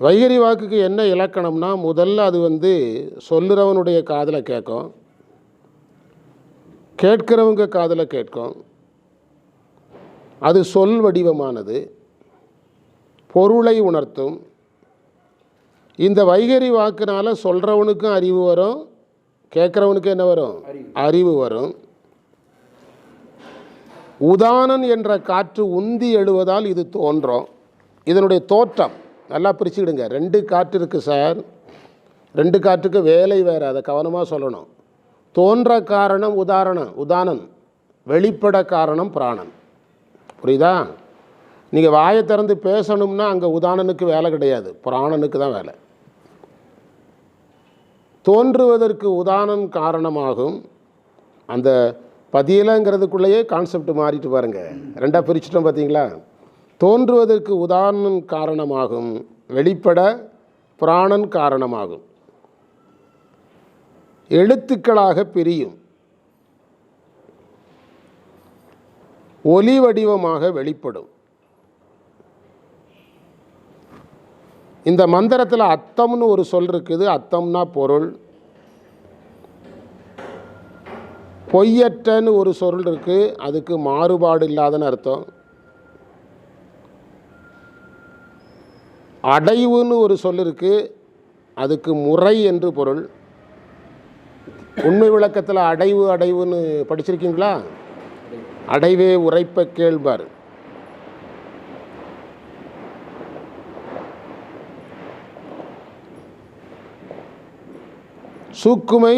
வைகரி வாக்குக்கு என்ன இலக்கணம்னா, முதல்ல அது சொல்லுறவனுடைய காதில் கேட்கும், கேட்கிறவங்க காதில் கேட்கும். அது சொல் வடிவமானது, பொருளை உணர்த்தும். இந்த வைகரி வாக்குனால சொல்கிறவனுக்கும் அறிவு வரும், கேட்குறவனுக்கு என்ன வரும்? அறிவு வரும். உதானன் என்ற காற்று உந்தி எழுவதால் இது தோன்றும். இதனுடைய தோற்றம் நல்லா பிரிச்சுக்கிடுங்க. 2 காற்று இருக்குது சார், 2 காற்றுக்கு வேலை வேறு, அதை கவனமாக சொல்லணும். தோன்ற காரணம் உதானன், வெளிப்பட காரணம் பிராணன். புரியுதா? நீங்கள் வாயை திறந்து பேசணும்னா அங்கே உதானனுக்கு வேலை கிடையாது, பிராணனுக்கு தான் வேலை. தோன்றுவதற்கு உதானன் காரணமாகும். அந்த பதியலைங்கிறதுக்குள்ளேயே கான்செப்ட் மாறிட்டு பாருங்கள், 2ஆக பிரிச்சுட்டோம் பார்த்தீங்களா? தோன்றுவதற்கு உதாரணம் காரணமாகும், வெளிப்பட பிராணன் காரணமாகும். எழுத்துக்களாக பிரியும், ஒலி வடிவமாக வெளிப்படும். இந்த மந்திரத்தில் அத்தம்னு ஒரு சொல் இருக்குது. அத்தம்னா பொருள். பொய்யற்றன்னு ஒரு சொல் இருக்குது, அதுக்கு மாறுபாடு இல்லாதன்னு அர்த்தம். அடைவுன்னு ஒரு சொல் இருக்குது, அதுக்கு முறை என்று பொருள். உண்மை விளக்கத்தில் அடைவுன்னு படிச்சிருக்கீங்களா? அடைவே உரைப்ப கேள்பார். சூக்குமை,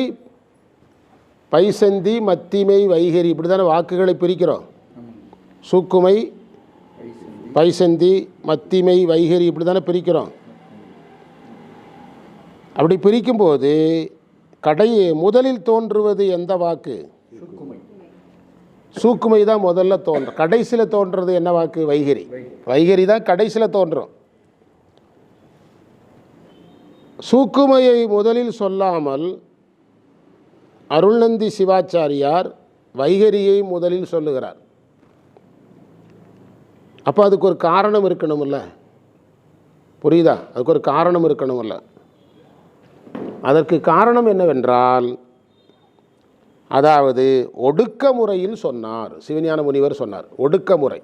பைசந்தி, மத்திமை, வைகரி, இப்படி தானே வாக்குகளை பிரிக்கிறோம். சூக்குமை, பைசந்தி, மத்திமை, வைகரி, இப்படி தானே பிரிக்கிறோம். அப்படி பிரிக்கும்போது முதலில் தோன்றுவது எந்த வாக்கு? சூக்குமை தான் முதல்ல தோன்றும். கடைசியில் தோன்றுறது என்ன வாக்கு? வைகரி. வைகரி தான் கடைசியில் தோன்றும். சூக்குமையை முதலில் சொல்லாமல் அருள்நந்தி சிவாச்சாரியார் வைகரியை முதலில் சொல்லுகிறார். அப்போ அதுக்கு ஒரு காரணம் இருக்கணுமில்ல? புரியுதா? அதுக்கு ஒரு காரணம் இருக்கணுமில்ல? அதற்கு காரணம் என்னவென்றால், அதாவது ஒடுக்க முறையில் சொன்னார். சிவஞான முனிவர் சொன்னார் ஒடுக்க முறை.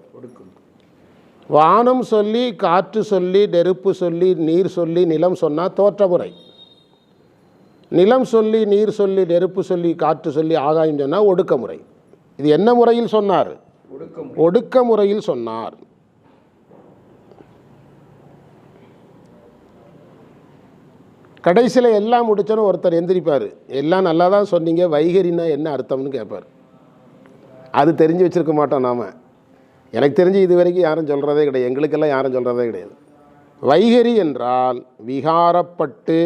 வானம் சொல்லி, காற்று சொல்லி, நெருப்பு சொல்லி, நீர் சொல்லி, நிலம் சொன்னால் தோற்ற முறை. நிலம் சொல்லி, நீர் சொல்லி, நெருப்பு சொல்லி, காற்று சொல்லி, ஆகாயம் சொன்னால் ஒடுக்க முறை. இது என்ன முறையில் சொன்னார்? ஒடுக்க முறையில் சொன்னார். கடைசியில் எல்லாம் முடிச்சோன்னு ஒருத்தர் எந்திரிப்பார், எல்லாம் நல்லா தான் சொன்னீங்க, வைகரின்னா என்ன அர்த்தம்னு கேட்பார். அது தெரிஞ்சு வச்சுருக்க மாட்டோம் நாம். எனக்கு தெரிஞ்சு இது வரைக்கும் யாரும் சொல்கிறதே கிடையாது, எங்களுக்கெல்லாம் யாரும் சொல்கிறதே கிடையாது. வைகரி என்றால் விகாரப்பட்டு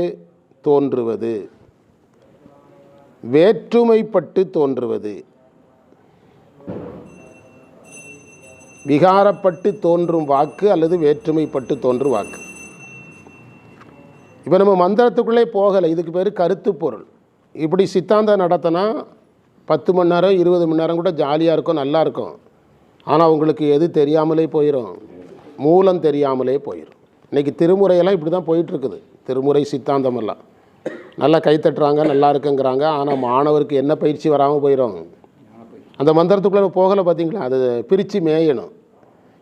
தோன்றுவது, வேற்றுமைப்பட்டு தோன்றுவது. விகாரப்பட்டு தோன்றும் வாக்கு அல்லது வேற்றுமைப்பட்டு தோன்றும் வாக்கு. இப்போ நம்ம மந்திரத்துக்குள்ளே போகலை, இதுக்கு பேர் கருத்து பொருள். இப்படி சித்தாந்தம் நடத்தினா 10 மணி நேரம் 20 மணி நேரம் கூட ஜாலியாக இருக்கும், நல்லா இருக்கும். ஆனால் உங்களுக்கு எது தெரியாமலே போயிடும்? மூலம் தெரியாமலே போயிடும். இன்றைக்கி திருமுறையெல்லாம் இப்படி தான் போயிட்டுருக்குது. திருமுறை சித்தாந்தமெல்லாம் நல்லா கைத்தட்டுறாங்க, நல்லா இருக்குங்கிறாங்க. ஆனால் மாணவருக்கு என்ன பயிற்சி வராமல் போயிடும். அந்த மந்திரத்துக்குள்ளே போகலை பார்த்தீங்களா? அது பிரித்து மேயணும்.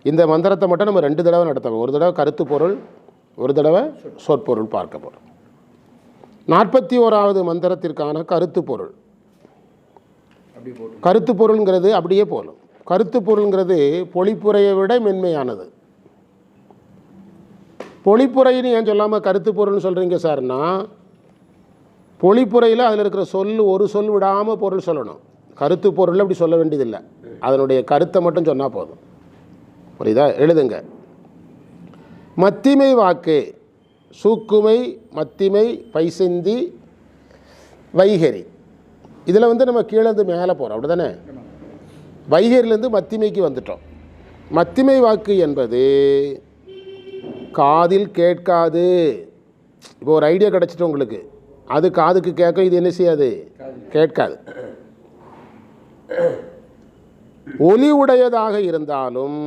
இந்த மந்திரத்தை மட்டும் நம்ம 2 தடவை நடத்தணும். ஒரு தடவை கருத்து பொருள், ஒரு தடவை சொற்பொருள் பார்க்க போகிறோம். 41வது மந்திரத்திற்கான கருத்து பொருள். கருத்து பொருள்ங்கிறது அப்படியே போலும். கருத்து பொருள்ங்கிறது பொழிப்புரையை விட மென்மையானது. பொழிப்புரைன்னு ஏன் சொல்லாமல் கருத்து பொருள்னு சொல்கிறீங்க சார்னா, பொழிப்புரையில் அதில் இருக்கிற ஒரு சொல் விடாமல் பொருள் சொல்லணும். கருத்து பொருள் அப்படி சொல்ல வேண்டியதில்லை, அதனுடைய கருத்தை மட்டும் சொன்னால் போதும். புரியுதா? எழுதுங்க. மத்திமை வாக்கு, சூக்குமை, மத்திமை, பைசந்தி, வைகரி. இதில் நம்ம கீழேருந்து மேலே போகிறோம், அப்படி தானே? வைகரிலேருந்து மத்திமைக்கு வந்துட்டோம். மத்திமை வாக்கு என்பது காதில் கேட்காது. இப்போ ஒரு ஐடியா கிடச்சிட்டு உங்களுக்கு, அது காதுக்கு கேட்கும், இது என்ன செய்யாது? கேட்காது. ஒலி உடையதாக இருந்தாலும்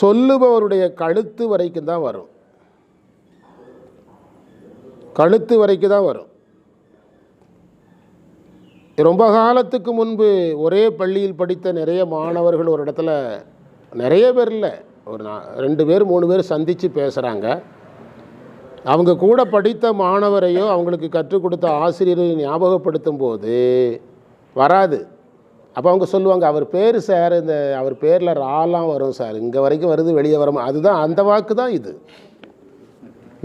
சொல்லுபவருடைய கழுத்து வரைக்கும் தான் வரும். கழுத்து வரைக்கும் தான் வரும். ரொம்ப காலத்துக்கு முன்பு ஒரே பள்ளியில் படித்த நிறைய மாணவர்கள் ஒரு இடத்துல, நிறைய பேர் இல்லை, ஒரு 2 பேர் 3 பேர் சந்தித்து பேசுகிறாங்க. அவங்க கூட படித்த மாணவரையோ அவங்களுக்கு கற்றுக் கொடுத்த ஆசிரியரையும் ஞாபகப்படுத்தும் போது வராது. அப்போ அவங்க சொல்லுவாங்க, அவர் பேர் சார், இந்த அவர் பேரில் ராலாம் வரும் சார், இங்கே வரைக்கும் வருது, வெளியே வரும். அதுதான் அந்த வாக்கு தான் இது.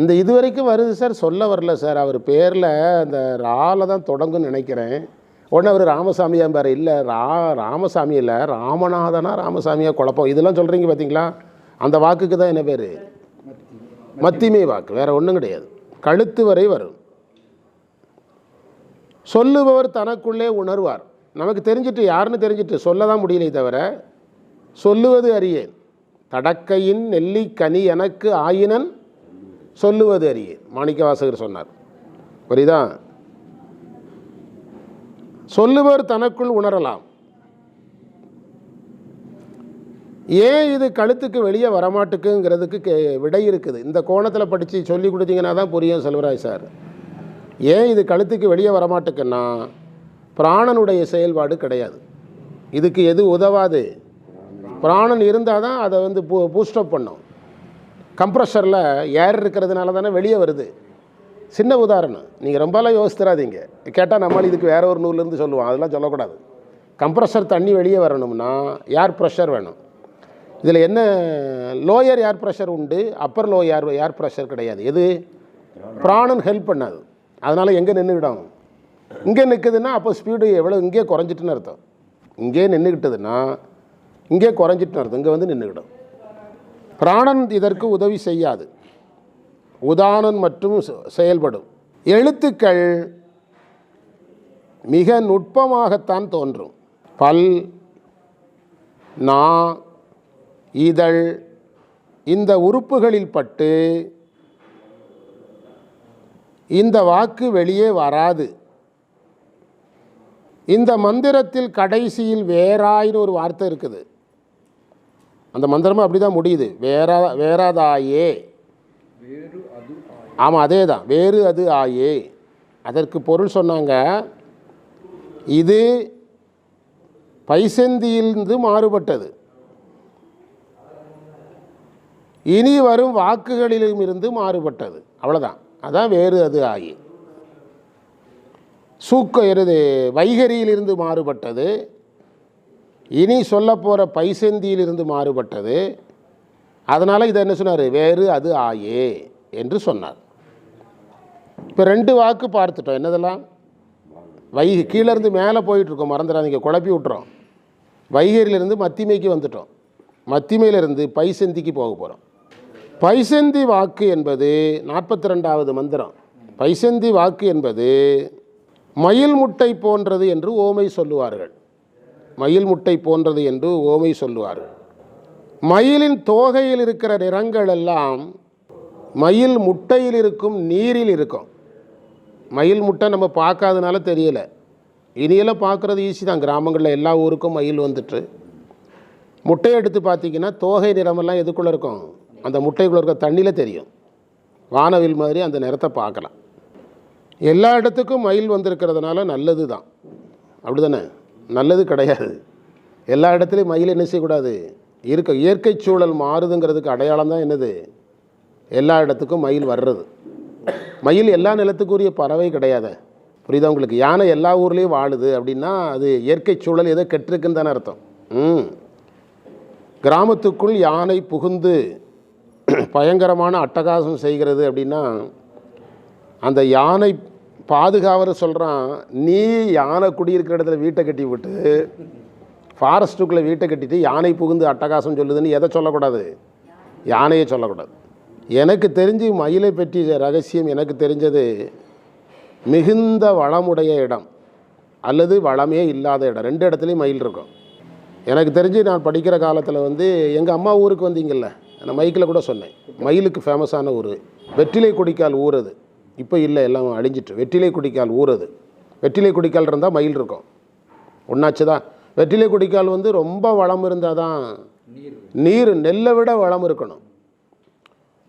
இந்த இது வரைக்கும் வருது சார், சொல்ல வரல சார், அவர் பேரில் அந்த ரால தான் தொடங்குன்னு நினைக்கிறேன். உடனே அவர் ராமசாமியா பாரு, இல்லை ராமசாமி இல்லை, ராமநாதனா ராமசாமியாக குழப்பம். இதெல்லாம் சொல்கிறீங்க பார்த்தீங்களா, அந்த வாக்குக்கு தான் என்ன பேர்? மத்திமை வாக்கு, வேறு ஒன்றும் கிடையாது. கழுத்து வரை வரும். சொல்லுபவர் தனக்குள்ளே உணர்வார். நமக்கு தெரிஞ்சிட்டு, யாருன்னு தெரிஞ்சிட்டு சொல்ல தான் முடியலை தவிர, சொல்லுவது அறியேன் தடக்கையின் நெல்லிக்கனி எனக்கு ஆயினன் சொல்லுவது அறியேன், மாணிக்கவாசகர் சொன்னார். புரியுதா? சொல்லுவர் தனக்குள் உணரலாம். ஏன் இது கழுத்துக்கு வெளியே வரமாட்டுக்குங்கிறதுக்கு விடை இருக்குது. இந்த கோணத்தில் படித்து சொல்லி கொடுத்தீங்கன்னா தான் புரியும் செல்வராஜ் சார். ஏன் இது கழுத்துக்கு வெளியே வரமாட்டுக்குன்னா, பிராணனுடைய செயல்பாடு கிடையாது. இதுக்கு எது உதவாது? பிராணன் இருந்தால் தான் அதை வந்து பூஸ்டப் பண்ணும். கம்ப்ரெஷரில் ஏர் இருக்கிறதுனால தானே வெளியே வருது. சின்ன உதாரணம், நீங்கள் ரொம்பலாம் யோசித்துறாதீங்க. கேட்டால் நம்மளால் இதுக்கு வேற ஒரு நூல்லேருந்து சொல்லுவோம், அதெல்லாம் சொல்லக்கூடாது. கம்ப்ரெஷர் தண்ணி வெளியே வரணும்னா ஏர் ப்ரெஷர் வேணும். இதில் என்ன, லோயர் ஏர் ப்ரெஷர் உண்டு, அப்பர் லோ ஏர் ப்ரெஷர் கிடையாது. எது? பிராணன் ஹெல்ப் பண்ணாது. அதனால் எங்கே நின்றுக்கிடும்? இங்கே நிற்குதுன்னா அப்போ ஸ்பீடு எவ்வளோ, இங்கே குறைஞ்சிட்டுன்னு அர்த்தம். இங்கே நின்றுக்கிட்டதுன்னா இங்கே குறைஞ்சிட்டுன்னு அர்த்தம், இங்கே வந்து நின்றுக்கிடும். பிராணன் இதற்கு உதவி செய்யாது, உதாரணம் மற்றும் செயல்படும். எழுத்துக்கள் மிக நுட்பமாகத்தான் தோன்றும். பல், நா, இதழ் இந்த உறுப்புகளில் பட்டு இந்த வாக்கு வெளியே வராது. இந்த மந்திரத்தில் கடைசியில் வேறாயின்னு ஒரு வார்த்தை இருக்குது. அந்த மந்திரமும் அப்படி தான் முடியுது, வேறாதாயே. ஆமாம், அதே தான், வேறு அது ஆயே. அதற்கு பொருள் சொன்னாங்க, இது பைசந்தியிலிருந்து மாறுபட்டது, இனி வரும் வாக்குகளிலும் இருந்து மாறுபட்டது. அவ்வளோதான், அதான் வேறு அது ஆயி. சூக்க வைகரியிலிருந்து மாறுபட்டது, இனி சொல்ல போகிற பைசந்தியிலிருந்து மாறுபட்டது. அதனால் இதை என்ன சொன்னார்? வேறு அது ஆயே என்று சொன்னார். இப்போ 2 வாக்கு பார்த்துட்டோம். என்னதெல்லாம்? கீழேருந்து மேலே போயிட்டுருக்கோம், மறந்துடாதீங்க, குழப்பி விட்டுறோம். வைகரியிலிருந்து மத்திமைக்கு வந்துட்டோம், மத்திமையிலிருந்து பைசந்திக்கு போக போகிறோம். பைசந்தி வாக்கு என்பது 42வது மந்திரம். பைசந்தி வாக்கு என்பது மயில் முட்டை போன்றது என்று ஓமை சொல்லுவார்கள். மயில் முட்டை போன்றது என்று ஓமை சொல்லுவார்கள். மயிலின் தோகையில் இருக்கிற நிறங்கள் எல்லாம் மயில் முட்டையில் இருக்கும் நீரில் இருக்கும். மயில் முட்டை நம்ம பார்க்காதனால தெரியல, இனியெல்லாம் பார்க்குறது ஈஸி தான். கிராமங்களில் எல்லா ஊருக்கும் மயில் வந்துட்டு முட்டையை எடுத்து பார்த்திங்கன்னா தோகை நிறமெல்லாம் எதுக்குள்ளே இருக்கும்? அந்த முட்டைக்குள்ளே இருக்க தண்ணியில் தெரியும். வானவில் மாதிரி அந்த நிறத்தை பார்க்கலாம். எல்லா இடத்துக்கும் மயில் வந்திருக்கிறதுனால நல்லது தான், அப்படி தானே? நல்லது கிடையாது. எல்லா இடத்துலையும் மயில் என்ன செய்யக்கூடாது? இயற்கை சூழல் மாறுதுங்கிறதுக்கு அடையாளம் தான் என்னது? எல்லா இடத்துக்கும் மயில் வர்றது. மயில் எல்லா நிலத்துக்குரிய பறவை கிடையாது. புரியுதா உங்களுக்கு? யானை எல்லா ஊர்லேயும் வாழுது அப்படின்னா அது இயற்கை சூழல் ஏதோ கெட்டிருக்குன்னு தானே அர்த்தம். கிராமத்துக்குள் யானை புகுந்து பயங்கரமான அட்டகாசம் செய்கிறது அப்படின்னா அந்த யானை பாதுகாவரை சொல்கிறான், நீ யானை குடியிருக்கிற இடத்துல வீட்டை கட்டி விட்டு ஃபாரஸ்ட்டுக்குள்ளே வீட்டை கட்டிட்டு யானை புகுந்து அட்டகாசம் சொல்லுதுன்னு எதை சொல்லக்கூடாது? யானையை சொல்லக்கூடாது. எனக்கு தெரிஞ்சு மயிலை பற்றிய ரகசியம் எனக்கு தெரிஞ்சது, மிகுந்த வளமுடைய இடம் அல்லது வளமே இல்லாத இடம், 2 இடத்துலையும் மயில் இருக்கும். எனக்கு தெரிஞ்சு நான் படிக்கிற காலத்தில் வந்து எங்கள் அம்மா ஊருக்கு வந்தீங்கள்ல, நான் மைக்கில் கூட சொன்னேன், மயிலுக்கு ஃபேமஸான ஊர் வெற்றிலை கொடிக்கால் ஊர். அது இப்போ இல்லை, எல்லாம் அழிஞ்சிட்டு. வெற்றிலை கொடிக்கால் ஊர் அது. வெற்றிலை கொடிக்கால் இருந்தால் மயில் இருக்கும், ஒன்றாச்சு தான். வெற்றிலை கொடிக்கால் வந்து ரொம்ப வளம் இருந்தால் தான் நீர் நெல்லை விட வளம் இருக்கணும்.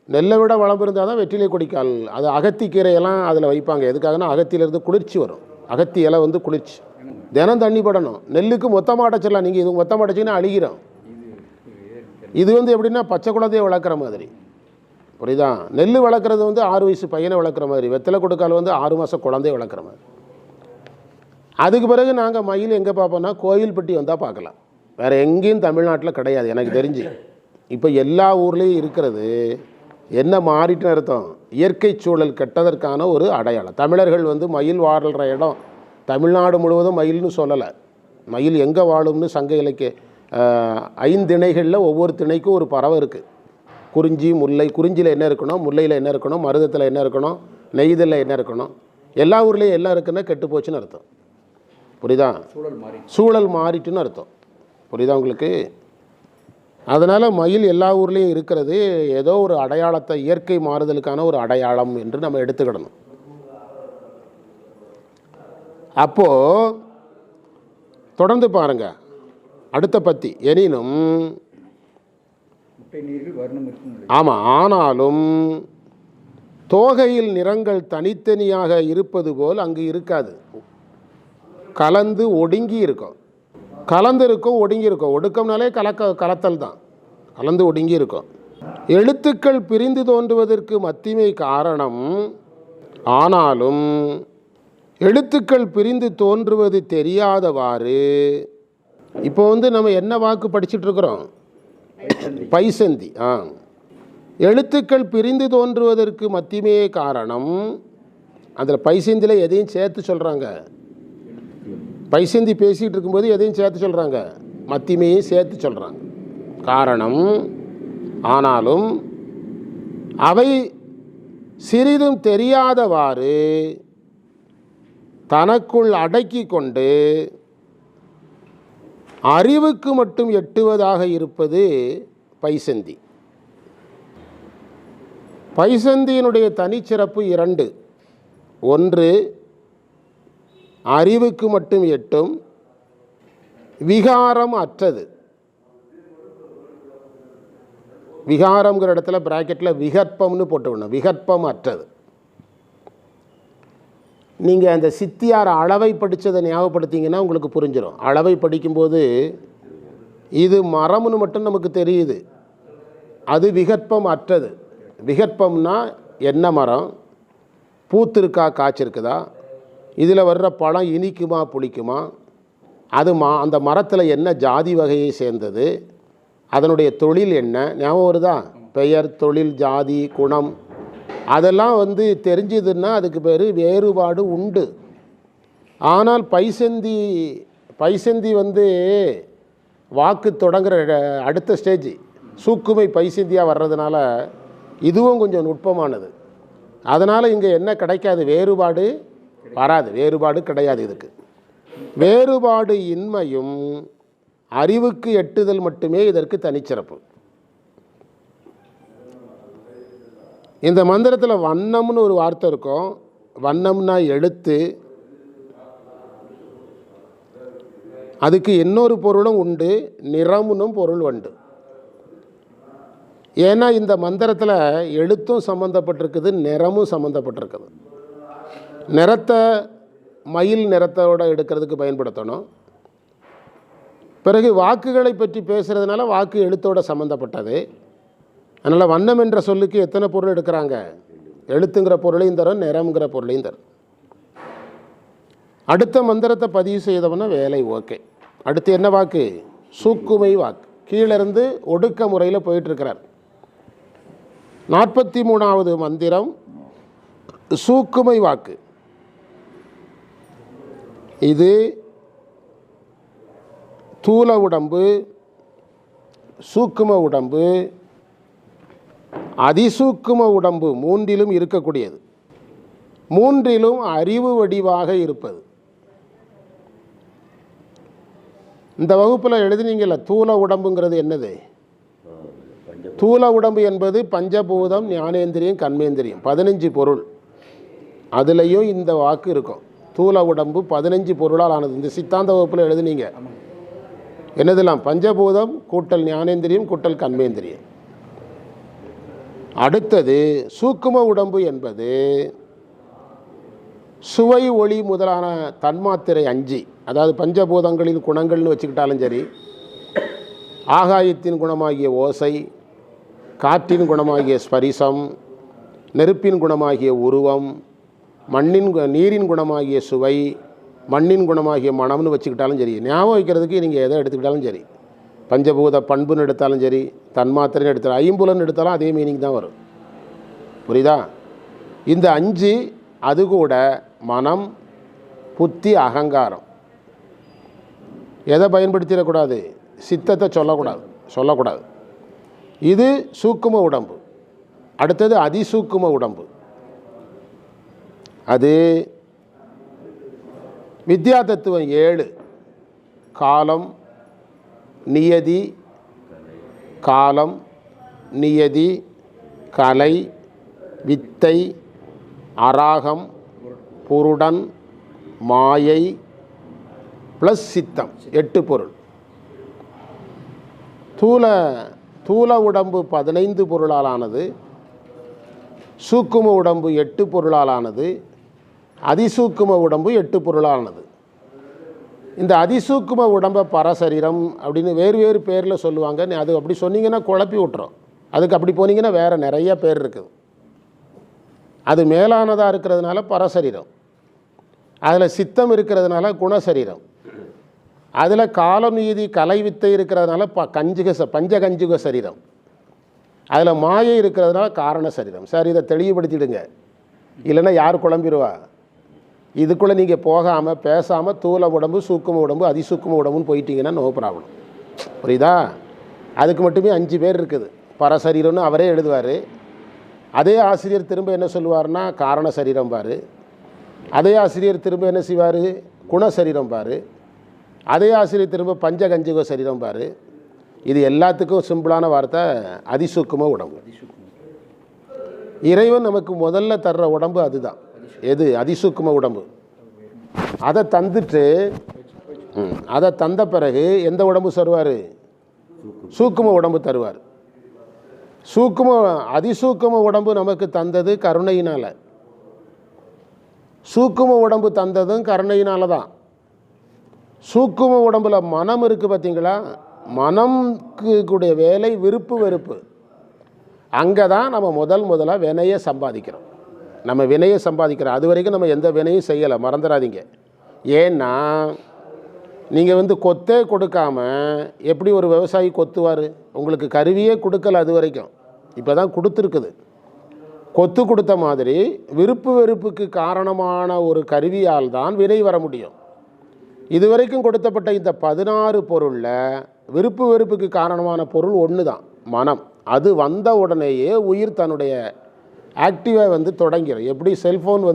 நெல்லை விட வளம் இருந்தால் தான் வெற்றிலை கொடிக்கால். அது அகத்திக்கீரையெல்லாம் அதில் வைப்பாங்க. எதுக்காகனா அகத்தியிலேருந்து குளிர்ச்சி வரும். அகத்தி இலை வந்து குளிர்ச்சி. தினம் தண்ணி படணும். நெல்லுக்கு மொத்தமாக அடைச்சிடலாம். நீங்கள் இது மொத்தமாக அடைச்சிங்கன்னா அழுகிறோம். இது வந்து எப்படின்னா பச்சை குழந்தைய வளர்க்குற மாதிரி, புரியுதா? நெல் வளர்க்குறது வந்து 6 வயசு பையனை வளர்க்குற மாதிரி, வெத்தலை கொடுக்கால் வந்து 6 மாதம் குழந்தைய வளர்க்குற மாதிரி. அதுக்கு பிறகு நாங்கள் மயில் எங்கே பார்ப்போம்னா கோயில்பட்டி வந்தால் பார்க்கலாம். வேறு எங்கேயும் தமிழ்நாட்டில் கிடையாது எனக்கு தெரிஞ்சு. இப்போ எல்லா ஊர்லேயும் இருக்கிறது என்ன மாறிட்டுன்னு அர்த்தம், இயற்கை சூழல் கெட்டதற்கான ஒரு அடையாளம். தமிழர்கள் வந்து மயில் வாழ்கிற இடம் தமிழ்நாடு முழுவதும் மயில்னு சொல்லலை. மயில் எங்கே வாழும்னு சங்க இலக்கிய 5 திணைகளில் ஒவ்வொரு திணைக்கும் ஒரு பறவை இருக்குது. குறிஞ்சி, முல்லை. குறிஞ்சியில் என்ன இருக்கணும், முல்லையில் என்ன இருக்கணும், மருதத்தில் என்ன இருக்கணும், நெய்தலில் என்ன இருக்கணும். எல்லா ஊர்லேயும் எல்லாம் இருக்குன்னா கெட்டு போச்சுன்னு அர்த்தம். புரியுதா? சூழல் மாறிட்டுன்னு அர்த்தம். புரியுதா உங்களுக்கு? அதனால் மயில் எல்லா ஊர்லேயும் இருக்கிறது ஏதோ ஒரு அடையாளத்தை, இயற்கை மாறுதலுக்கான ஒரு அடையாளம் என்று நம்ம எடுத்துக்கிடணும். அப்போது தொடர்ந்து பாருங்கள் அடுத்த பத்தி. எனினும் ஆமாம், ஆனாலும் தோகையில் நிறங்கள் தனித்தனியாக இருப்பது போல் அங்கு இருக்காது. கலந்து ஒடுங்கி இருக்கும். கலந்து இருக்கும், ஒடுங்கி இருக்கும். ஒடுக்கம்னாலே கலத்தல் தான். கலந்து ஒடுங்கி இருக்கும். எழுத்துக்கள் பிரிந்து தோன்றுவதற்கு மத்திமை காரணம். ஆனாலும் எழுத்துக்கள் பிரிந்து தோன்றுவது தெரியாதவாறு. இப்போ வந்து நம்ம என்ன வாக்கு படிச்சுட்டு இருக்கிறோம்? பைசந்தி. எழுத்துக்கள் பிரிந்து தோன்றுவதற்கு மத்திமே காரணம். அதில் பைசந்தியில் எதையும் சேர்த்து சொல்கிறாங்க. பைசந்தி பேசிகிட்டு இருக்கும்போது எதையும் சேர்த்து சொல்கிறாங்க, மத்திமையும் சேர்த்து சொல்கிறாங்க. காரணம். ஆனாலும் அவை சிறிதும் தெரியாதவாறு தனக்குள் அடக்கி கொண்டு அறிவுக்கு மட்டும் எட்டுவதாக இருப்பது பைசந்தி. பைசந்தியினுடைய தனிச்சிறப்பு 2. ஒன்று, அறிவுக்கு மட்டும் எட்டும், விகாரம் அற்றது. விகாரம்ங்கிற இடத்துல பிராக்கெட்டில் விகற்பம்னு போட்டுக்கணும். விகற்பம் அற்றது. நீங்கள் அந்த சித்தியார் அளவை படித்ததை ஞாபகப்படுத்திங்கன்னா உங்களுக்கு புரிஞ்சிடும். அளவை படிக்கும்போது இது மரம்னு மட்டும் நமக்கு தெரியுது, அது விகற்பம் அற்றது. விகற்பம்னா என்ன மரம், பூத்திருக்கா, காய்ச்சிருக்குதா, இதில் வர்ற பழம் இனிக்குமா புளிக்குமா, அது அந்த மரத்தில் என்ன ஜாதி வகையை சேர்ந்தது, அதனுடைய தொழில் என்ன, ஞாபகம் வருதா? பெயர், தொழில், ஜாதி, குணம், அதெல்லாம் வந்து தெரிஞ்சதுன்னா அதுக்கு பேர் வேறுபாடு உண்டு. ஆனால் பைசந்தி வந்து வாக்கு தொடங்குற அடுத்த ஸ்டேஜ் சூக்குமை பைசந்தியாக வர்றதுனால இதுவும் கொஞ்சம் நுட்பமானது. அதனால் இங்கே என்ன கிடைக்காது, வேறுபாடு வராது, வேறுபாடு கிடையாது. இதுக்கு வேறுபாடு இன்மையும் அறிவுக்கு எட்டுதல் மட்டுமே இதற்கு தனிச்சிறப்பு. இந்த மந்திரத்தில் வண்ணம்னு ஒரு வார்த்தை இருக்கும். வண்ணம்னா எழுத்து. அதுக்கு இன்னொரு பொருளும் உண்டு, நிறம்னும் பொருள் உண்டு. ஏன்னா இந்த மந்திரத்தில் எழுத்தும் சம்மந்தப்பட்டிருக்குது, நிறமும் சம்மந்தப்பட்டிருக்குது. நிறத்தை மயில் நிறத்தோடு எடுக்கிறதுக்கு பயன்படுத்தணும். பிறகு வாக்குகளை பற்றி பேசுகிறதுனால வாக்கு எழுத்தோடு சம்மந்தப்பட்டது. அதனால் வண்ணம் என்ற சொல்லுக்கு எத்தனை பொருள் எடுக்கிறாங்க? எழுத்துங்கிற பொருளையும் தரும், நிறம்ங்கிற பொருளையும் தரும். அடுத்த மந்திரத்தை பதிவு செய்தவன வேலை ஓகே. அடுத்து என்ன வாக்கு? சூக்குமை வாக்கு. கீழிருந்து ஒடுக்க முறையில் போயிட்டுருக்கிறார். 43வது மந்திரம் சூக்குமை வாக்கு. இது தூல உடம்பு, சூக்கும உடம்பு, அதிசூக்கும உடம்பு, மூன்றிலும் இருக்கக்கூடியது. மூன்றிலும் அறிவு வடிவாக இருப்பது. இந்த வகுப்பில் எழுதினீங்கல்ல, தூல உடம்புங்கிறது என்னது? தூல உடம்பு என்பது பஞ்சபூதம், ஞானேந்திரியம், கர்மேந்திரியம், 15 பொருள். அதுலேயும் இந்த வாக்கு இருக்கும். தூல உடம்பு 15 பொருளால் ஆனது. இந்த சித்தாந்த வகுப்பில் எழுதினீங்க. என்னதெல்லாம்? பஞ்சபூதம் கூட்டல் ஞானேந்திரியம் கூட்டல் கர்மேந்திரியம். அடுத்தது சூக்கும உடம்பு என்பது சுவை ஒளி முதலான தன்மாத்திரை 5, அதாவது பஞ்சபூதங்களின் குணங்கள்னு வச்சுக்கிட்டாலும் சரி, ஆகாயத்தின் குணமாகிய ஓசை, காற்றின் குணமாகிய ஸ்பரிசம், நெருப்பின் குணமாகிய உருவம், நீரின் குணமாகிய சுவை, மண்ணின் குணமாகிய மனம்னு வச்சுக்கிட்டாலும் சரி, ஞாபகம் வைக்கிறதுக்கு நீங்கள் எதை எடுத்துக்கிட்டாலும் சரி, பஞ்சபூத பண்புன்னு எடுத்தாலும் சரி, தன்மாத்திரைன்னு எடுத்தாலும், ஐம்புலன்னு எடுத்தாலும் அதே மீனிங் தான் வரும். புரியுதா? இந்த 5 அது கூட மனம், புத்தி, அகங்காரம். எதை பயன்படுத்திடக்கூடாது? சித்தத்தை சொல்லக்கூடாது. இது சூக்கும உடம்பு. அடுத்தது அதிசூக்கும உடம்பு. அது வித்யா தத்துவம் 7: காலம், நியதி, கலை, வித்தை, அராகம், புருடன், மாயை ப்ளஸ் சித்தம், 8 பொருள். தூல உடம்பு 15 பொருளாலானது, சூக்கும உடம்பு 8 பொருளாலானது, அதிசூக்கும உடம்பு 8 பொருளானது. இந்த அதிசூக்கும உடம்பை பரசரீரம் அப்படின்னு வேறு பேரில் சொல்லுவாங்க. அது அப்படி சொன்னீங்கன்னா குழப்பி விட்டுரும். அதுக்கு அப்படி போனீங்கன்னா வேறு நிறைய பேர் இருக்குது. அது மேலானதாக இருக்கிறதுனால பரசரீரம், அதில் சித்தம் இருக்கிறதுனால குணசரீரம், அதில் காலம், நீதி, கலை, வித்தை இருக்கிறதுனால பஞ்சகஞ்சுக சரீரம், அதில் மாயை இருக்கிறதுனால காரண சரீரம். சார், இதை தெளிவுபடுத்திடுங்க, இல்லைன்னா யார் குழம்பிடுவா? இதுக்குள்ளே நீங்கள் போகாமல் பேசாமல் தூல உடம்பு, சூக்கும உடம்பு, அதிசூக்கும உடம்புன்னு போயிட்டீங்கன்னா நோ ப்ராப்ளம். புரியுதா? அதுக்கு மட்டுமே 5 பேர் இருக்குது. பரசரீரம்னு அவரே எழுதுவார். அதே ஆசிரியர் திரும்ப என்ன சொல்லுவார்னா காரண சரீரம் பாரு. அதே ஆசிரியர் திரும்ப என்ன செய்வார்? குணசரீரம் பாரு. அதே ஆசிரியர் திரும்ப பஞ்சகஞ்சுக சரீரம் பாரு. இது எல்லாத்துக்கும் சிம்பிளான வார்த்தை அதிசூக்கும உடம்பு. இறைவன் நமக்கு முதல்ல தர்ற உடம்பு அதுதான். எது? அதிசூக்கும உடம்பு. அதை தந்த பிறகு எந்த உடம்பு தருவார்? சூக்கும உடம்பு தருவார். அதிசூக்கும உடம்பு நமக்கு தந்தது கருணையினால். சூக்கும உடம்பு தந்ததும் கருணையினால தான். சூக்கும உடம்புல மனம் இருக்குது பார்த்தீங்களா? மனம்க்கு கூடிய வேலை விருப்பு வெறுப்பு. அங்கே தான் நம்ம முதலாக வினையை சம்பாதிக்கிறோம். அது வரைக்கும் நம்ம எந்த வினையும் செய்யலை, மறந்துடாதீங்க. ஏன்னா நீங்கள் கொத்தே கொடுக்காம எப்படி ஒரு விவசாயி கொத்துவார்? உங்களுக்கு கருவியே கொடுக்கல அது வரைக்கும், இப்போ தான் கொடுத்துருக்குது. கொத்து கொடுத்த மாதிரி விருப்பு வெறுப்புக்கு காரணமான ஒரு கருவியால் தான் வினை வர முடியும். இதுவரைக்கும் கொடுத்தப்பட்ட இந்த 16 பொருளில் விருப்பு வெறுப்புக்கு காரணமான பொருள் ஒன்று தான், மனம். அது வந்த உடனேயே உயிர் தன்னுடைய ஆக்டிவாக தொடங்கிடும். எப்படி செல்ஃபோன்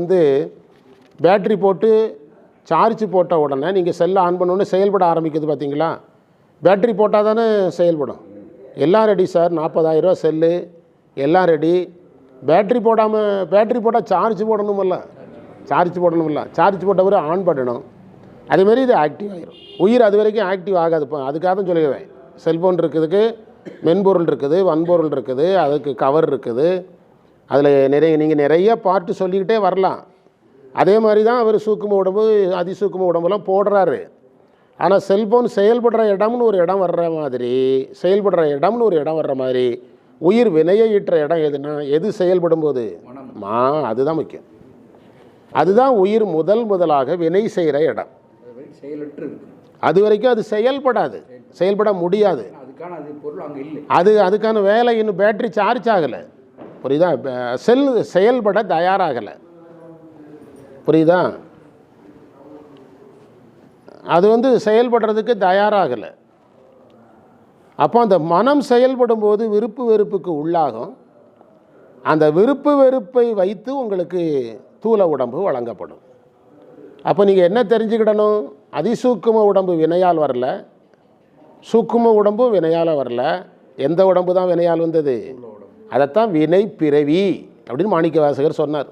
பேட்ரி போட்டு சார்ஜ் போட்ட உடனே நீங்கள் செல்லை ஆன் பண்ணோன்னே செயல்பட ஆரம்பிக்குது பார்த்தீங்களா? பேட்ரி போட்டால் தானே செயல்படும். எல்லாம் ரெடி சார், 40,000 ரூபா செல்லு, எல்லாம் ரெடி. பேட்ரி போட்டால் சார்ஜ் போடணுமில்ல, சார்ஜ் போட்டவரை ஆன் பண்ணணும். அதேமாரி இது ஆக்டிவ் ஆகிடும். உயிர் அது வரைக்கும் ஆக்டிவ் ஆகாது. அதுக்காக தான் சொல்லிடுவேன், செல்ஃபோன் இருக்குதுக்கு மென்பொருள் இருக்குது, வன்பொருள் இருக்குது, அதுக்கு கவர் இருக்குது, அதில் நீங்கள் நிறைய பார்ட்டு சொல்லிக்கிட்டே வரலாம். அதே மாதிரி தான் அவர் சூக்கும உடம்பு, அதிசூக்கும உடம்புலாம் போடுறாரு. ஆனால் செல்ஃபோன் செயல்படுற இடம்னு ஒரு இடம் வர்ற மாதிரி உயிர் வினையை ஈட்டுற இடம் எதுனா, எது செயல்படும் போது அதுதான் முக்கியம். அதுதான் உயிர் முதலாக வினை செய்கிற இடம். அது வரைக்கும் அது செயல்பட முடியாது. அதுக்கான வேலை இன்னும் பேட்டரி சார்ஜ் ஆகலை. புரியுதா? செல் செயல்பட தயாராகலை. புரியுதா? அது செயல்படுறதுக்கு தயாராகலை. அப்போ அந்த மனம் செயல்படும் போது விருப்பு வெறுப்புக்கு உள்ளாகும். அந்த விருப்பு வெறுப்பை வைத்து உங்களுக்கு தூல உடம்பு வழங்கப்படும். அப்போ நீங்கள் என்ன தெரிஞ்சுக்கிடணும்? அதிசூக்கும உடம்பு வினையால் வரல, சூக்கும உடம்பும் வினையால் வரல. எந்த உடம்பு தான் வினையால் வந்தது? அதைத்தான் வினை பிறவி அப்படின்னு மாணிக்க வாசகர் சொன்னார்.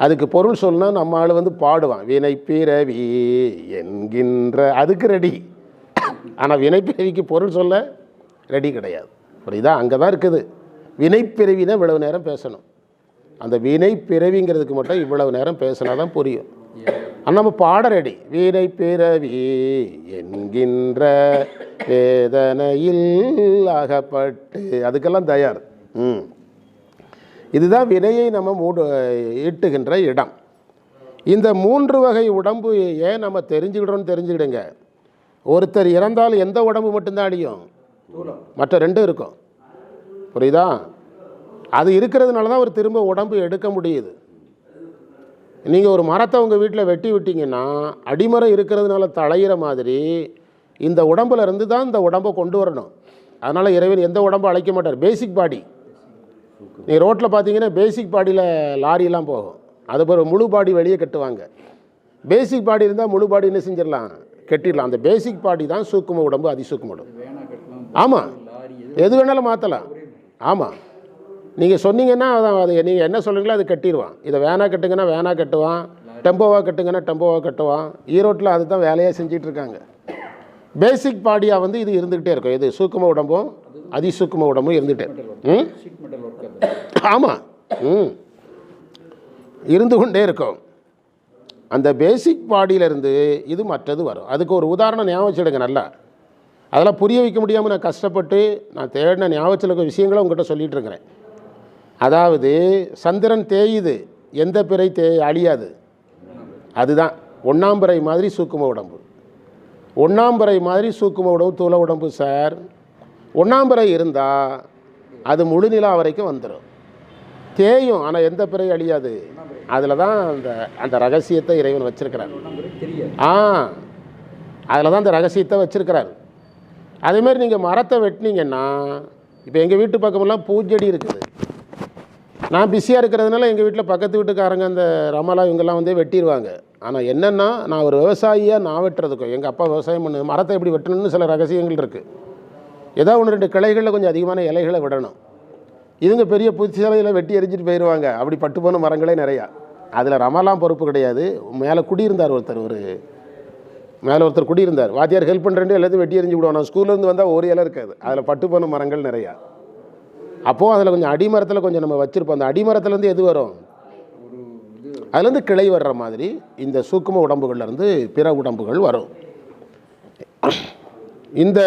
அதுக்கு பொருள் சொல்லணும், நம்ம ஆள் பாடுவான், வினை பிறவி என்கின்ற, அதுக்கு ரெடி. ஆனால் வினைப்பிறவிக்கு பொருள் சொல்ல ரெடி கிடையாது. புரியுதா? அங்கே தான் இருக்குது. வினைப்பிறவினா இவ்வளவு நேரம் பேசணும். அந்த வினைப்பிறவிங்கிறதுக்கு மட்டும் இவ்வளவு நேரம் பேசினா தான் புரியும். ஆனால் நம்ம பாட ரெடி. வினைப்பிறவி என்கின்ற வேதனையில் அகப்பட்டு அதுக்கெல்லாம் தயார். இதுதான் வினையை நம்ம ஈட்டுகின்ற இடம். இந்த 3 வகை உடம்பு ஏன் நம்ம தெரிஞ்சுக்கிட்டோன்னு தெரிஞ்சுக்கிடுங்க. ஒருத்தர் இறந்தால் எந்த உடம்பு மட்டும்தான் அழியும், மற்ற 2 இருக்கும். புரியுதா? அது இருக்கிறதுனால தான் ஒரு திரும்ப உடம்பு எடுக்க முடியுது. நீங்கள் ஒரு மரத்தை உங்கள் வீட்டில் வெட்டி விட்டீங்கன்னா அடிமரம் இருக்கிறதுனால தழையிற மாதிரி இந்த உடம்புல இருந்து தான் இந்த உடம்பை கொண்டு வரணும். அதனால் இறைவன் எந்த உடம்பும் அழைக்க மாட்டார். பேசிக் பாடி நீ ரோட்டில் பார்த்தீங்கன்னா பேசிக் பாடியில் லாரியெல்லாம் போகும். அது ஒரு முழு பாடி வெளியே கட்டுவாங்க. பேசிக் பாடி இருந்தால் முழு பாடி என்ன செஞ்சிடலாம், கட்டிடலாம். அந்த பேசிக் பாடி தான் சூக்கும உடம்பு, அதிசூக்கும உடம்பு. ஆமாம், எது வேணாலும் மாற்றலாம். ஆமாம், நீங்கள் சொன்னீங்கன்னா அது நீங்கள் என்ன சொல்கிறீங்களோ அது கட்டிடுவான். இதை வேணா கட்டுங்கன்னா வேணா கட்டுவான், டெம்போவாக கட்டுங்கன்னா டெம்போவாக கட்டுவான். ஈரோட்டில் அது தான் வேலையாக செஞ்சிட்ருக்காங்க. பேசிக் பாடியாக வந்து இது இருந்துக்கிட்டே இருக்கும். இது சூக்கும உடம்பும் அதிசூக்கும உடம்பும் இருந்துகிட்டே இருக்கும். ஆமாம், இருந்து கொண்டே இருக்கும். அந்த பேசிக் பாடியிலேருந்து இது மற்றது வரும். அதுக்கு ஒரு உதாரணம் ஞாபகம் வச்சுடுங்க நல்லா. அதெல்லாம் புரிய வைக்க முடியாமல் நான் கஷ்டப்பட்டு நான் தேடின ஞாபகத்தில் இருக்க விஷயங்களை உங்கள்கிட்ட சொல்லிகிட்டு இருக்கிறேன். அதாவது சந்திரன் தேயுது, எந்த பிறை அழியாது. அதுதான் 1ஆம் பிறை மாதிரி சூக்கும உடம்பு. 1ஆம் பிறை மாதிரி சூக்கும உடம்பு தூள உடம்பு சார். 1ஆம் பிறை இருந்தால் அது முழு நிலா வரைக்கும் வந்துடும். தேயும், ஆனால் எந்த பிறை அழியாது. அதில் தான் அந்த ரகசியத்தை இறைவன் வச்சிருக்கிறார். அதில் தான் அந்த ரகசியத்தை வச்சிருக்கிறார். அதேமாதிரி நீங்கள் மரத்தை வெட்டினீங்கன்னா, இப்போ எங்கள் வீட்டு பக்கமெல்லாம் பூச்செடி இருக்குது. நான் பிஸியாக இருக்கிறதுனால எங்கள் வீட்டில் பக்கத்து வீட்டுக்காரங்க அந்த ரமலா இவங்கெல்லாம் வந்து வெட்டிடுவாங்க. ஆனால் என்னென்னா, நான் ஒரு விவசாயியாக நான் வெட்டுறதுக்கும் எங்கள் அப்பா விவசாயம் பண்ணு மரத்தை எப்படி வெட்டணும்னு சில ரகசியங்கள் இருக்குது. ஏதோ 1-2 கிளைகளில் கொஞ்சம் அதிகமான இலைகளை விடணும். இவங்க பெரிய புத்திசாலையில் வெட்டி எரிஞ்சிட்டு போயிடுவாங்க. அப்படி பட்டு போன மரங்களே நிறையா. அதில் ரமலாம் பொறுப்பு கிடையாது. மேலே குடியிருந்தார் ஒருத்தர் குடியிருந்தார். வாத்தியார் ஹெல்ப் பண்ணுறேன் எல்லாத்தையும் வெட்டி எரிஞ்சு விடுவோம். நான் ஸ்கூல்லேருந்து வந்தால் ஒரு இலை இருக்காது. அதில் பட்டு போன மரங்கள் நிறையா. அப்போது அதில் கொஞ்சம் அடிமரத்தில் கொஞ்சம் நம்ம வச்சுருப்போம். அந்த அடிமரத்துலேருந்து எது வரும், அதுலேருந்து கிளை வர்ற மாதிரி இந்த சூக்கும உடம்புகள்லேருந்து பிற உடம்புகள் வரும். இந்த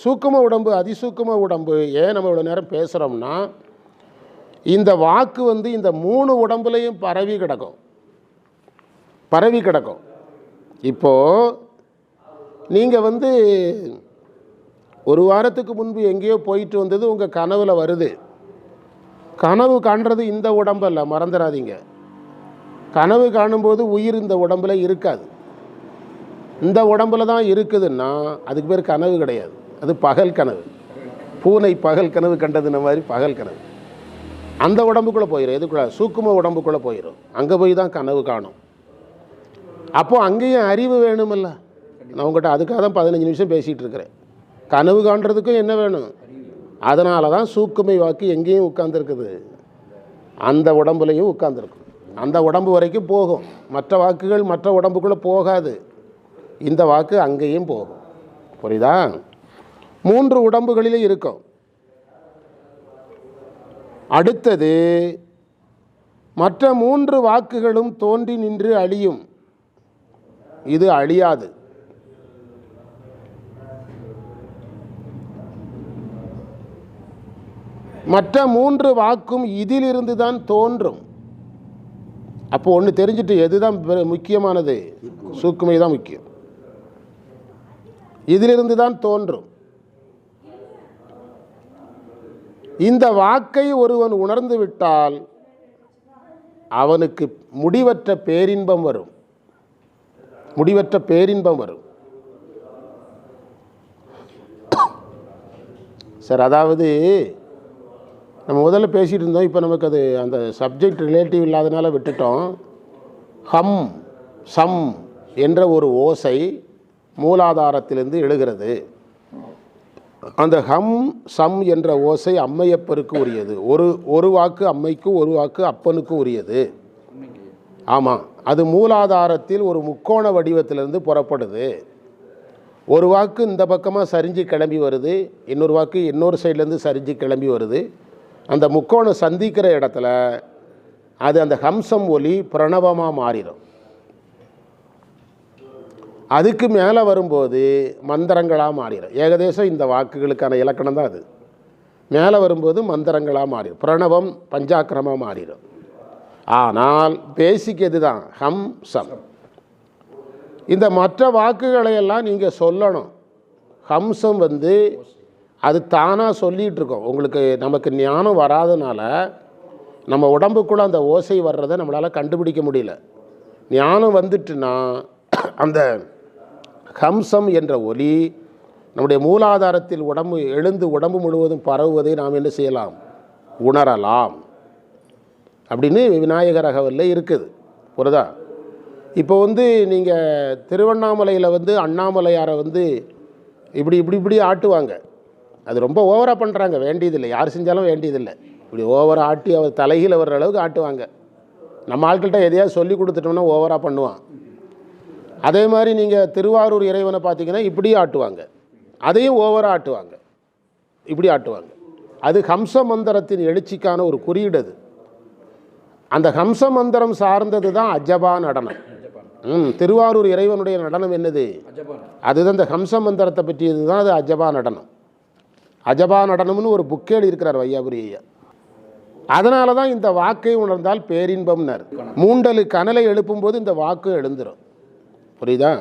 சூக்கும உடம்பு அதிசூக்கும உடம்பு ஏன் நம்ம இவ்வளோ நேரம் பேசுகிறோம்னா, இந்த வாக்கு வந்து இந்த 3 உடம்புலையும் பரவி கிடக்கும். இப்போது நீங்கள் வந்து ஒரு வாரத்துக்கு முன்பு எங்கேயோ போயிட்டு வந்தது உங்கள் கனவில் வருது. கனவு காண்றது இந்த உடம்பல்ல, மறந்துடாதீங்க. கனவு காணும்போது உயிர் இந்த உடம்பில் இருக்காது. இந்த உடம்பில் தான் இருக்குதுன்னா அதுக்கு பேர் கனவு கிடையாது. அது பகல் கனவு. பூனை பகல் கனவு கண்டதுன மாதிரி பகல் கனவு. அந்த உடம்புக்குள்ளே போயிடும். எதுக்குள்ள? சூக்கும உடம்புக்குள்ளே போயிடும். அங்கே போய் தான் கனவு காணும். அப்போது அங்கேயும் அறிவு வேணுமில்ல. நான் உங்கள்கிட்ட அதுக்காக தான் 15 நிமிஷம் பேசிகிட்டு இருக்கிறேன். கனவு காண்றதுக்கும் என்ன வேணும்? அதனால தான் சூக்குமை வாக்கு எங்கேயும் உட்கார்ந்துருக்குது, அந்த உடம்புலையும் உட்கார்ந்துருக்கும். அந்த உடம்பு வரைக்கும் போகும். மற்ற வாக்குகள் மற்ற உடம்புக்குள்ளே போகாது. இந்த வாக்கு அங்கேயும் போகும். புரியுதா? 3 உடம்புகளிலே இருக்கும். அடுத்தது, மற்ற 3 வாக்குகளும் தோன்றி நின்று அழியும். இது அழியாது. மற்ற 3 வாக்கும் இதிலிருந்து தான் தோன்றும். அப்போ ஒன்று தெரிஞ்சுட்டு, எதுதான் முக்கியமானது? சூக்குமை தான் முக்கியம். இதிலிருந்து தான் தோன்றும். இந்த வாக்கை ஒருவன் உணர்ந்து விட்டால் அவனுக்கு முடிவற்ற பேரின்பம் வரும். சார், அதாவது நம்ம முதல்ல பேசிகிட்டு இருந்தோம். இப்போ நமக்கு அது அந்த சப்ஜெக்ட் ரிலேட்டிவ் இல்லாதனால விட்டுட்டோம். ஹம் சம் என்ற ஒரு ஓசை மூலாதாரத்திலிருந்து எழுகிறது. அந்த ஹம் சம் என்ற ஓசை அம்மையப்பருக்கு உரியது. ஒரு வாக்கு அம்மைக்கு, ஒரு வாக்கு அப்பனுக்கு உரியது. ஆமாம், அது மூலாதாரத்தில் ஒரு முக்கோண வடிவத்திலிருந்து புறப்படுது. ஒரு வாக்கு இந்த பக்கமாக சரிஞ்சு கிளம்பி வருது, இன்னொரு வாக்கு இன்னொரு சைட்லேருந்து சரிஞ்சு கிளம்பி வருது. அந்த முக்கோணம் சந்திக்கிற இடத்துல அது அந்த ஹம்சம் ஒலி பிரணவமாக மாறிடும். அதுக்கு மேலே வரும்போது மந்திரங்களாக மாறிடும். ஏகதேசம் இந்த வாக்குகளுக்கான இலக்கணம் தான் அது. மேலே வரும்போது மந்திரங்களாக மாறிடும், பிரணவம் பஞ்சாக்கிரமாக மாறிடும். ஆனால் பேசிக் எது தான்? ஹம்சம். இந்த மற்ற வாக்குகளையெல்லாம் நீங்கள் சொல்லணும். ஹம்சம் அது தானாக சொல்லிகிட்டு இருக்கோம். உங்களுக்கு நமக்கு ஞானம் வராதனால நம்ம உடம்புக்குள்ளே அந்த ஓசை வர்றதை நம்மளால் கண்டுபிடிக்க முடியல. ஞானம் வந்துட்டுனா அந்த ஹம்சம் என்ற ஒலி நம்முடைய மூலாதாரத்தில் உடம்பு முழுவதும் பரவுவதை நாம் என்ன செய்யலாம்? உணரலாம் அப்படின்னு விநாயகர் அகவலில் இருக்குது. புரியுதா? இப்போ நீங்கள் திருவண்ணாமலையில் அண்ணாமலையாரை இப்படி இப்படி இப்படி ஆட்டுவாங்க. அது ரொம்ப ஓவராக பண்ணுறாங்க, வேண்டியதில்லை, யார் செஞ்சாலும் வேண்டியதில்லை. இப்படி ஓவராக ஆட்டி அவர் தலைகீழ வர்ற அளவுக்கு ஆட்டுவாங்க. நம்ம ஆட்கள்கிட்ட எதையாவது சொல்லி கொடுத்துட்டோம்னா ஓவராக பண்ணுவான். அதே மாதிரி நீங்கள் திருவாரூர் இறைவனை பார்த்தீங்கன்னா இப்படி ஆட்டுவாங்க, அதையும் ஓவராக ஆட்டுவாங்க, இப்படி ஆட்டுவாங்க. அது ஹம்ச மந்திரத்தின் எழுச்சிக்கான ஒரு குறியீடு. அது அந்த ஹம்ச மந்திரம் சார்ந்தது தான் அஜபா நடனம். திருவாரூர் இறைவனுடைய நடனம் என்னது? அதுதான் இந்த ஹம்ச மந்திரத்தை பற்றியது தான் அது அஜபா நடனம். அஜபா நடனம்னு ஒரு புக்கே இருக்கிறார் வையாபுரி ஐயா. அதனால தான் இந்த வாக்கை உணர்ந்தால் பேரின்பம்னார். மூண்டலு கனலை எழுப்பும்போது இந்த வாக்கு எழுந்துடும். புரியுதா?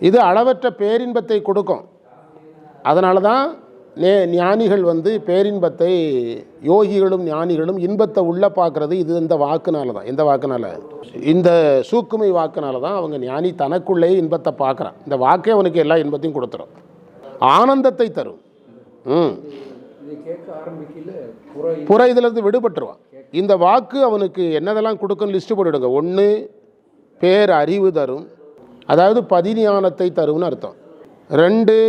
இது அளவற்ற பேரின்பத்தை கொடுக்கும். அதனால தான் ஞானிகள் பேரின்பத்தை, யோகிகளும் ஞானிகளும் இன்பத்தை உள்ளே பார்க்குறது இது இந்த வாக்குனால தான். எந்த வாக்குனால? இந்த சூக்குமை வாக்குனால தான் அவங்க ஞானி தனக்குள்ளேயே இன்பத்தை பார்க்குறான். இந்த வாக்கே அவனுக்கு எல்லா இன்பத்தையும் கொடுத்துரும், ஆனந்தத்தை தரும். புற இதிலிருந்து விடுபட்டுருவான். இந்த வாக்கு அவனுக்கு என்னதெல்லாம் கொடுக்குன்னு லிஸ்ட்டு போட்டுவிடுங்க. 1 பேர் அறிவு தரும், அதாவது பதிஞானத்தை தரும்னு அர்த்தம். 2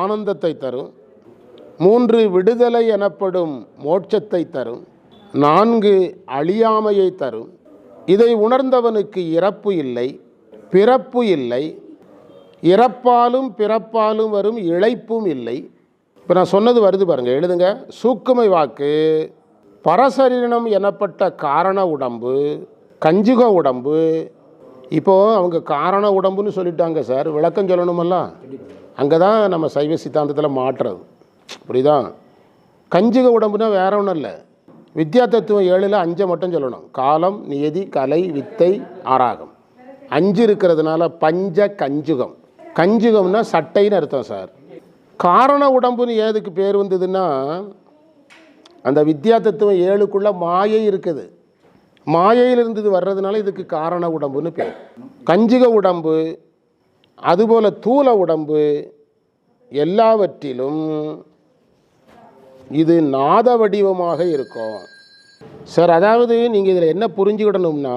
ஆனந்தத்தை தரும். 3 விடுதலை எனப்படும் மோட்சத்தை தரும். 4 அழியாமையை தரும். இதை உணர்ந்தவனுக்கு இறப்பு இல்லை, பிறப்பு இல்லை, இறப்பாலும் பிறப்பாலும் வரும் இழைப்பும் இல்லை. இப்போ நான் சொன்னது வருது பாருங்கள், எழுதுங்க. சூக்குமை வாக்கு பரசரீரணம் எனப்பட்ட காரண உடம்பு, கஞ்சுக உடம்பு. இப்போது அவங்க காரண உடம்புன்னு சொல்லிட்டாங்க சார், விளக்கம் சொல்லணுமல்ல. அங்கே தான் நம்ம சைவ சித்தாந்தத்தில் மாற்றுறது. புரியுதா? கஞ்சுக உடம்புனா வேற ஒன்றும் இல்லை. வித்யா தத்துவம் 7ல் 5 மட்டும் சொல்லணும். காலம், நியதி, கலை, வித்தை, ஆராகம். 5 இருக்கிறதுனால பஞ்ச கஞ்சுகம். கஞ்சுகம்னா சட்டைன்னு அர்த்தம் சார். காரண உடம்புன்னு ஏதுக்கு பேர் வந்ததுன்னா, அந்த வித்யா தத்துவம் 7க்குள்ளே மாயை இருக்குது. மாயையிலிருந்து வர்றதுனால இதுக்கு காரண உடம்புன்னு பேர். கஞ்சுக உடம்பு அதுபோல் தூல உடம்பு எல்லாவற்றிலும் இது நாத வடிவமாக இருக்கும் சார். அதாவது நீங்கள் இதில் என்ன புரிஞ்சுக்கிடணும்னா,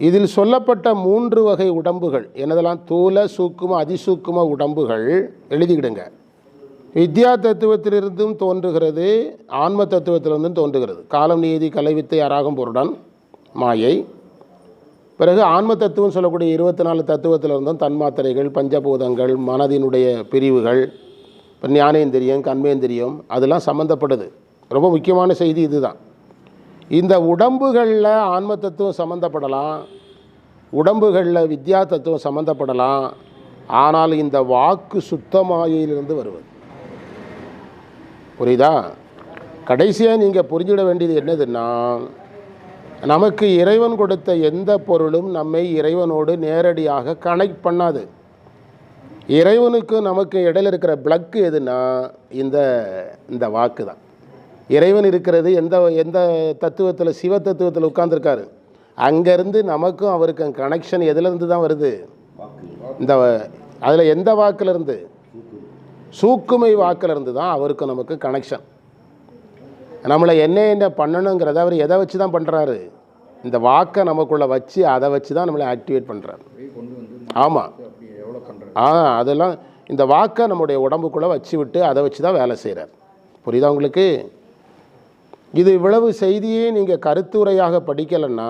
இதில் சொல்லப்பட்ட 3 வகை உடம்புகள் என்னதெல்லாம்? தூல, சூக்கும, அதிசூக்கும உடம்புகள் எழுதிக்கிடுங்க. வித்யா தத்துவத்திலிருந்தும் தோன்றுகிறது, ஆன்ம தத்துவத்திலிருந்தும் தோன்றுகிறது. காலம், நீதி, கலை, வித்தை, அராகம், பொருடன், மாயை. பிறகு ஆன்ம தத்துவம் சொல்லக்கூடிய 24 தத்துவத்திலிருந்தும் தன்மாத்திரைகள், பஞ்சபூதங்கள், மனதினுடைய பிரிவுகள், இப்போ ஞானேந்திரியம், கண்மேந்திரியம், அதெல்லாம் சம்மந்தப்படுது. ரொம்ப முக்கியமான செய்தி இதுதான். இந்த உடம்புகளில் ஆன்ம தத்துவம் சம்மந்தப்படலாம், உடம்புகளில் வித்யா தத்துவம் சம்மந்தப்படலாம். ஆனால் இந்த வாக்கு சுத்தமாயிலிருந்து வருவது. புரியுதா? கடைசியாக நீங்கள் புரிஞ்சிட வேண்டியது என்னதுன்னா, நமக்கு இறைவன் கொடுத்த எந்த பொருளும் நம்மை இறைவனோடு நேரடியாக கனெக்ட் பண்ணாது. இறைவனுக்கு நமக்கு இடையில் இருக்கிற பிளக்கு எதுனா இந்த வாக்கு தான். இறைவன் இருக்கிறது எந்த தத்துவத்தில்? சிவ தத்துவத்தில் உட்கார்ந்துருக்காரு. அங்கேருந்து நமக்கும் அவருக்கு கனெக்ஷன் எதுலேருந்து தான் வருது? இந்த அதில் எந்த வாக்கிலிருந்து? சூக்குமை வாக்கிலிருந்து தான் அவருக்கு நமக்கு கனெக்ஷன். நம்மளை என்ன பண்ணணுங்கிறத அவர் எதை வச்சு தான் பண்ணுறாரு? இந்த வாக்கை நமக்குள்ளே வச்சு அதை வச்சு தான் நம்மளை ஆக்டிவேட் பண்ணுறாரு. ஆமாம், அதெல்லாம் இந்த வாக்கை நம்முடைய உடம்புக்குள்ளே வச்சு விட்டு அதை வச்சு தான் வேலை செய்கிறார். புரியுதா உங்களுக்கு? இது இவ்வளவு செய்தியே நீங்கள் கருத்துரையாக படிக்கலைன்னா,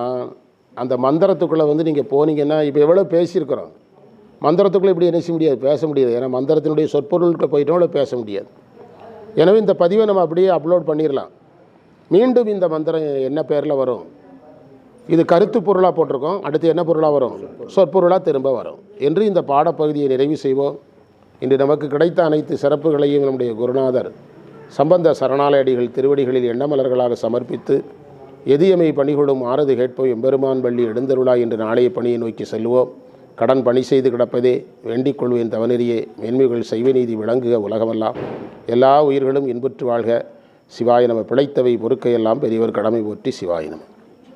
அந்த மந்திரத்துக்குள்ளே நீங்கள் போனீங்கன்னா, இப்போ எவ்வளோ பேசியிருக்கிறோம். மந்திரத்துக்குள்ளே இப்படி என்ன செய்ய முடியாது, பேச முடியாது. ஏன்னா மந்திரத்தினுடைய சொற்பொருள்கிட்ட போயிட்டோம் பேச முடியாது. எனவே இந்த பதிவை நம்ம அப்படியே அப்லோட் பண்ணிடலாம். மீண்டும் இந்த மந்திரம் என்ன பேரில் வரும், இது கருத்து பொருளாக போட்டிருக்கோம், அடுத்து என்ன பொருளாக வரும், சொற்பொருளாக திரும்ப வரும் என்று இந்த பாடப்பகுதியை நிறைவு செய்வோம். இன்று நமக்கு கிடைத்த அனைத்து சிறப்புகளையும் நம்முடைய குருநாதர் சம்பந்த சரணாலயடிகள் திருவடிகளில் எண்ணமலர்களாக சமர்ப்பித்து எதியமை பணிகொடும் ஆறது கேட்போம் எம்பெருமான் பள்ளி எழுந்தருளாய் என்று நாளைய பணியை நோக்கி செல்வோம். கடன் பணி செய்து கிடப்பதே வேண்டிக் கொள்வேன் தவநெறியே, மேன்மைகள் செய்வ நீதி விளங்குக உலகமெல்லாம், எல்லா உயிர்களும் இன்புற்று வாழ்க. சிவாய நம. பிழைத்தவை பொறுக்கையெல்லாம் பெரியவர் கடமை போற்றி. சிவாய நம.